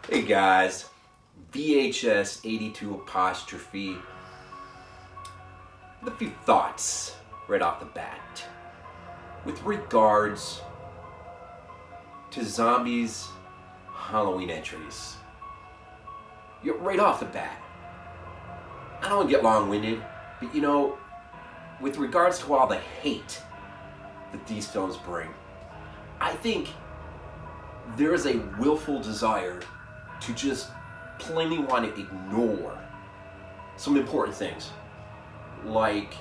Hey guys, VHS82 apostrophe. A few thoughts right off the bat. With regards to zombies Halloween entries. Right off the bat. I don't want to get long-winded, but with regards to all the hate that these films bring, I think there is a willful desire to just plainly want to ignore some important things. Like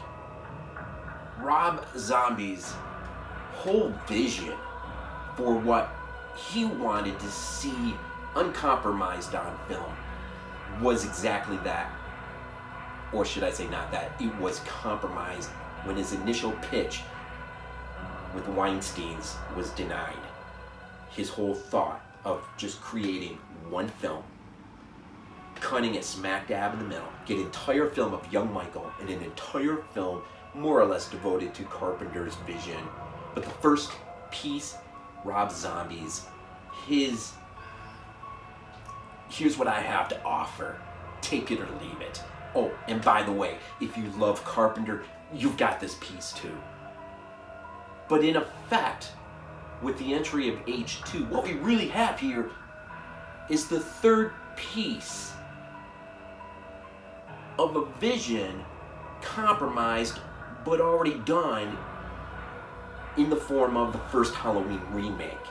Rob Zombie's whole vision for what he wanted to see uncompromised on film was exactly that. Or should I say not that, it was compromised when his initial pitch with Weinstein's was denied. His whole thought of just creating one film, cutting it smack dab in the middle, get an entire film of young Michael and an entire film more or less devoted to Carpenter's vision. But the first piece, Rob Zombie's, here's what I have to offer. Take it or leave it. Oh, and by the way, if you love Carpenter, you've got this piece too. But in effect, with the entry of H2, what we really have here is the third piece of a vision compromised but already done in the form of the first Halloween remake.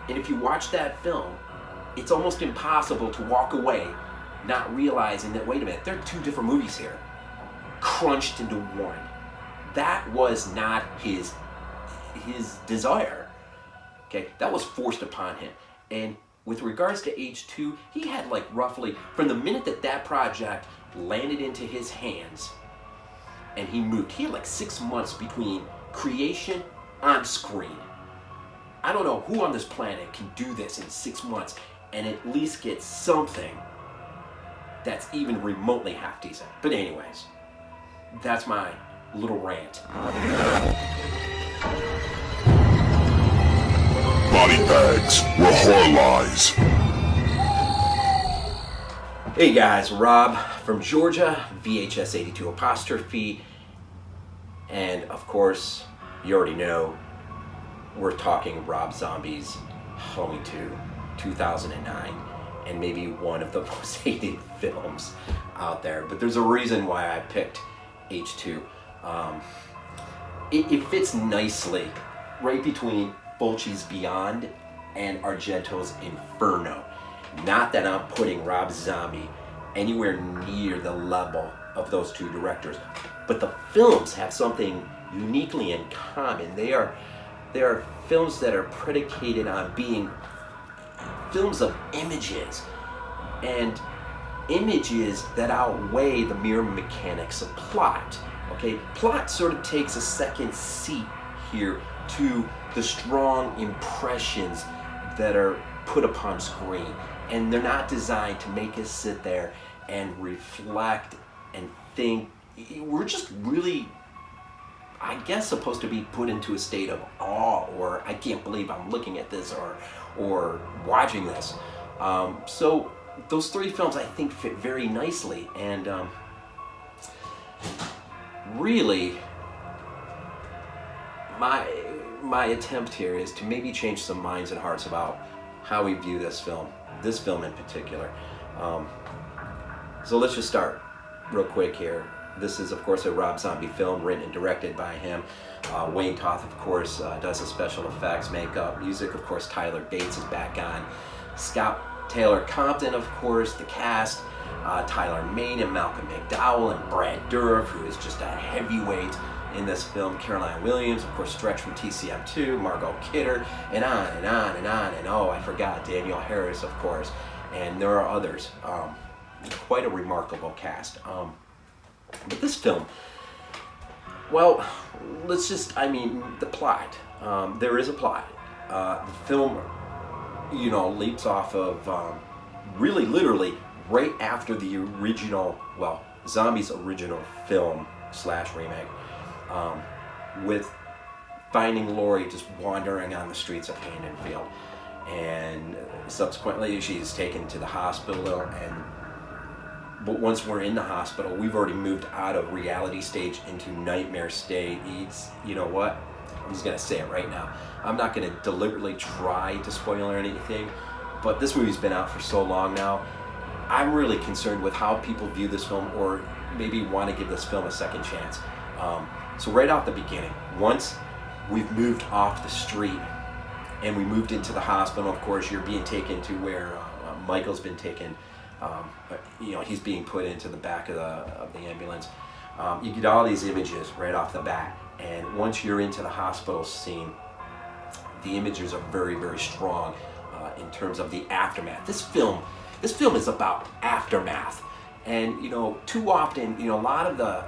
And if you watch that film, it's almost impossible to walk away not realizing that, wait a minute, there are two different movies here, crunched into one. That was not his desire. Okay, that was forced upon him. And with regards to H2, he had roughly, from the minute that project landed into his hands and he moved, he had 6 months between creation on screen. I don't know who on this planet can do this in 6 months and at least get something that's even remotely half decent. But anyways, that's my little rant. BodyBags, where horror lies. Hey guys, Rob from Georgia, VHS82 apostrophe, and of course, you already know, we're talking Rob Zombie's Halloween 2, 2009, and maybe one of the most hated films out there. But there's a reason why I picked H2. It fits nicely right between Fulci's Beyond and Argento's Inferno. Not that I'm putting Rob Zombie anywhere near the level of those two directors, but the films have something uniquely in common. They are films that are predicated on being films of images, and images that outweigh the mere mechanics of plot. Okay, plot sort of takes a second seat here to the strong impressions that are put upon screen, and they're not designed to make us sit there and reflect and think. We're just really, I guess, supposed to be put into a state of awe, or I can't believe I'm looking at this, or watching this. So those three films I think fit very nicely, and really my attempt here is to maybe change some minds and hearts about how we view this film in particular. So let's just start real quick here. This is, of course, a Rob Zombie film written and directed by him. Wayne Toth, of course, does the special effects, makeup, music. Of course, Tyler Bates is back on. Scott Taylor-Compton, of course, the cast. Tyler Mane and Malcom McDowell and Brad Douriff, who is just a heavyweight in this film. Caroline Williams, of course, Stretch from TCM2, Margot Kidder, and on and on and on. And oh, I forgot, Danielle Harris, of course. And there are others. Quite a remarkable cast. But this film, well, the plot. There is a plot. The film, leaps off of really literally right after the original, Zombie's original film / remake, with finding Laurie just wandering on the streets of Haddonfield. and subsequently she's taken to the hospital. But once we're in the hospital, we've already moved out of reality stage into nightmare state. You know what? I'm just gonna say it right now. I'm not gonna deliberately try to spoil or anything, but this movie's been out for so long now. I'm really concerned with how people view this film, or maybe want to give this film a second chance. So right off the beginning, once we've moved off the street and we moved into the hospital, of course, you're being taken to where Michael's been taken. He's being put into the back of the ambulance. You get all these images right off the bat, and once you're into the hospital scene, the images are very, very strong in terms of the aftermath. This film is about aftermath, and too often, a lot of the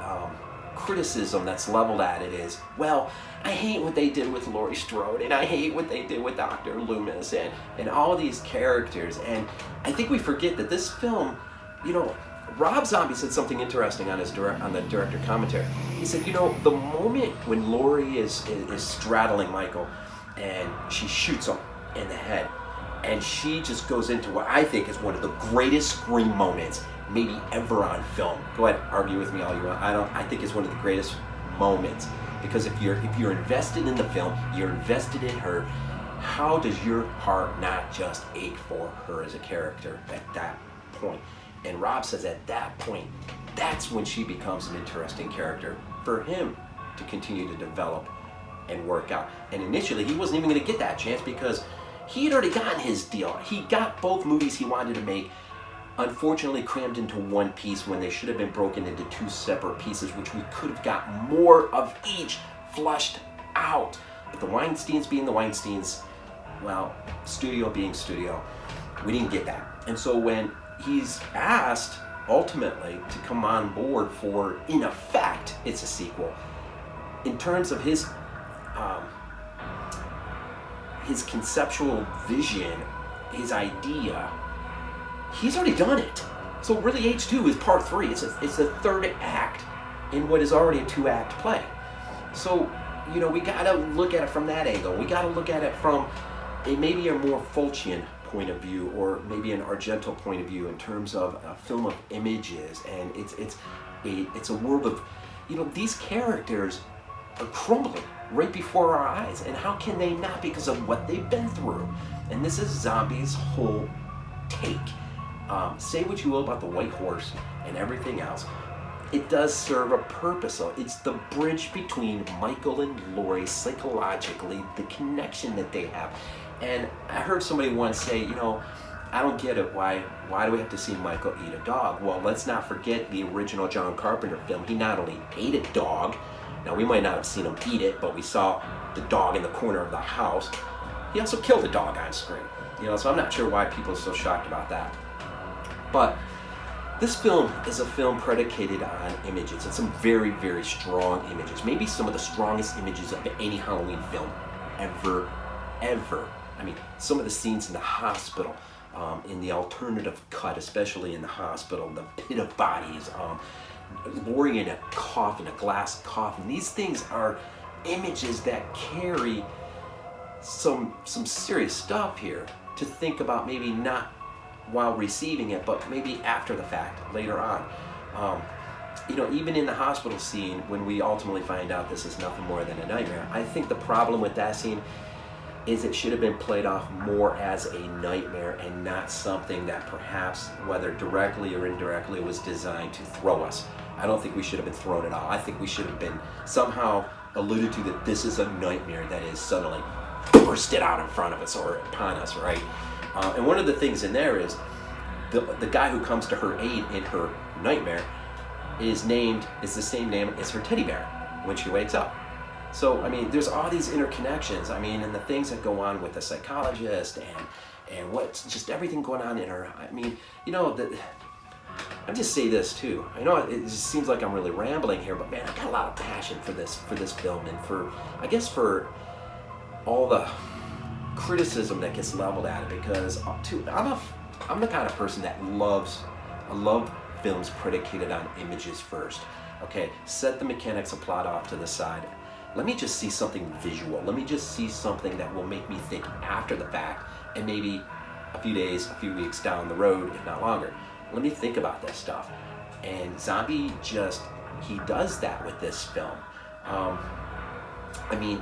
criticism that's leveled at it is, well, I hate what they did with Laurie Strode, and I hate what they did with Dr. Loomis, and all these characters. And I think we forget that this film, Rob Zombie said something interesting on the director commentary. He said, the moment when Laurie is straddling Michael and she shoots him in the head, and she just goes into what I think is one of the greatest scream moments maybe ever on film. Go ahead, argue with me all you want. I think it's one of the greatest moments, because if you're invested in the film, you're invested in her. How does your heart not just ache for her as a character at that point? And Rob says at that point, that's when she becomes an interesting character for him to continue to develop and work out. And initially, he wasn't even going to get that chance because he had already gotten his deal. He got both movies he wanted to make, unfortunately crammed into one piece when they should have been broken into two separate pieces, which we could have got more of each flushed out. But the Weinsteins being the Weinsteins, well, studio being studio, we didn't get that. And so when he's asked ultimately to come on board for, in effect, it's a sequel, in terms of his conceptual vision, his idea, he's already done it. So really H2 is part 3. It's the third act in what is already a 2-act play. So, we gotta look at it from that angle. We gotta look at it from maybe a more Fulcian point of view, or maybe an Argento point of view, in terms of a film of images. And it's a world of, these characters are crumbling right before our eyes. And how can they not, because of what they've been through? And this is Zombie's whole take. Say what you will about the White Horse and everything else, it does serve a purpose. So it's the bridge between Michael and Laurie psychologically, the connection that they have. And I heard somebody once say, I don't get it. Why do we have to see Michael eat a dog? Well, let's not forget the original John Carpenter film. He not only ate a dog, now we might not have seen him eat it, but we saw the dog in the corner of the house. He also killed a dog on screen. So I'm not sure why people are so shocked about that. But this film is a film predicated on images, and some very, very strong images. Maybe some of the strongest images of any Halloween film ever. I mean, some of the scenes in the hospital, in the alternative cut, especially in the hospital, the pit of bodies, Laurie in a coffin, a glass coffin. These things are images that carry some serious stuff here to think about, maybe not while receiving it, but maybe after the fact, later on. Even in the hospital scene, when we ultimately find out this is nothing more than a nightmare, I think the problem with that scene is it should have been played off more as a nightmare and not something that perhaps, whether directly or indirectly, was designed to throw us. I don't think we should have been thrown at all. I think we should have been somehow alluded to that this is a nightmare that is suddenly bursted out in front of us or upon us, right? And one of the things in there is the guy who comes to her aid in her nightmare is the same name as her teddy bear when she wakes up. So, I mean, there's all these interconnections, and the things that go on with the psychologist and what's just everything going on in her. I mean, I just say this too. I know it just seems like I'm really rambling here, but man, I got a lot of passion for this film, and for all the criticism that gets leveled at it, because I'm the kind of person that I love films predicated on images first. Okay, set the mechanics of plot off to the side. Let me just see something visual. Let me just see something that will make me think after the fact and maybe a few days, a few weeks down the road, if not longer, let me think about this stuff. And Zombie he does that with this film. I mean,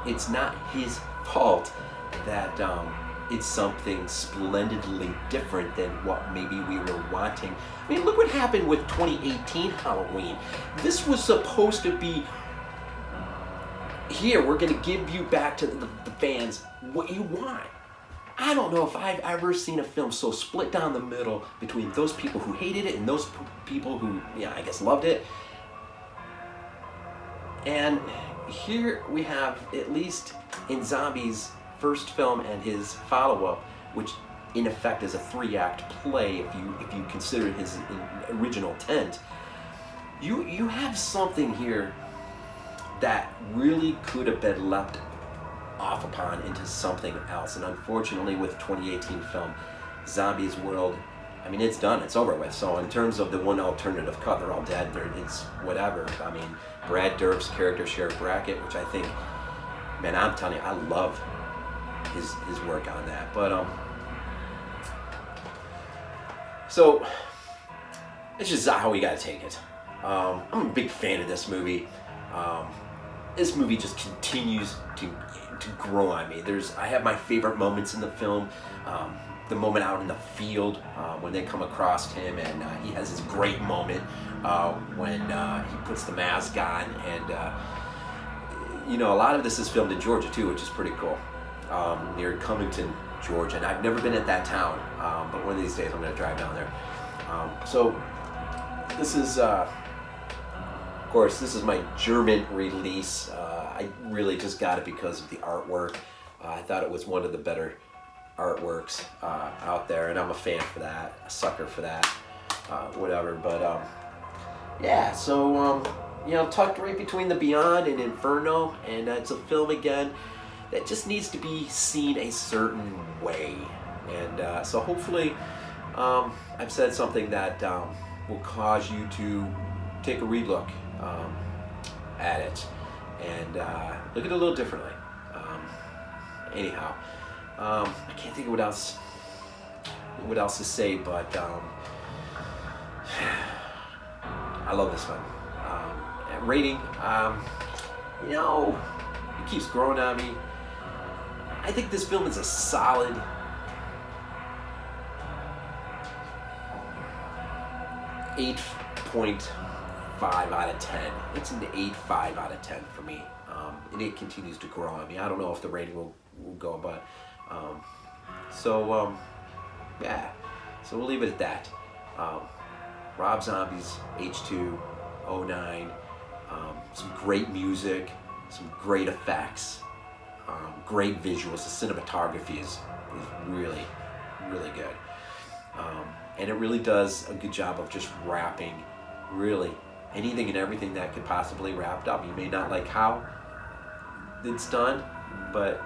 it's not his fault that it's something splendidly different than what maybe we were wanting. I mean, look what happened with 2018 Halloween. This was supposed to be, here, we're going to give you back to the fans what you want. I don't know if I've ever seen a film so split down the middle between those people who hated it and those people who, I guess, loved it. And here we have, at least in Zombie's first film and his follow-up, which in effect is a 3-act play if you consider his original intent, you have something here that really could have been leapt off upon into something else. And unfortunately, with 2018 film, Zombie's world, I mean, it's done, it's over with. So in terms of the one alternative cut, they're all dead, it's whatever. I mean, Brad Dourif's character, Sheriff Brackett, which I think, man, I'm telling you, I love his work on that. But so it's just how we gotta take it. I'm a big fan of this movie. This movie just continues to grow on me. I have my favorite moments in the film. The moment out in the field when they come across him, and he has his great moment when he puts the mask on, and a lot of this is filmed in Georgia too, which is pretty cool, near Cummington, Georgia. And I've never been at that town, but one of these days I'm going to drive down there. So this is, of course, this is my German release. I really just got it because of the artwork. I thought it was one of the better artworks out there, and I'm a fan for that, a sucker for that, whatever. But yeah, so tucked right between The Beyond and Inferno, and it's a film again that just needs to be seen a certain way. And so hopefully I've said something that will cause you to take a relook at it and look at it a little differently. Anyhow, I can't think of what else to say, but I love this one. Rating, it keeps growing on me. I think this film is a solid 8.5 out of 10. It's an 8.5 out of 10 for me. And it continues to grow on me. I don't know if the rating will go, but yeah. So we'll leave it at that. Rob Zombie's H2O9. Some great music, some great effects, great visuals. The cinematography is really, really good. And it really does a good job of just wrapping really anything and everything that could possibly wrapped up. You may not like how it's done, but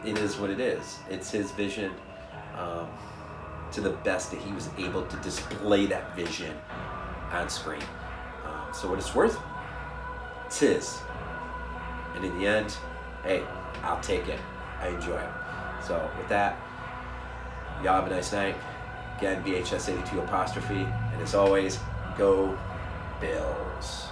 it is what it is. It's his vision to the best that he was able to display that vision on screen. So what it's worth, it's his. And in the end, hey, I'll take it. I enjoy it. So with that, y'all have a nice night. Again, VHS82 apostrophe. And as always, go Bills.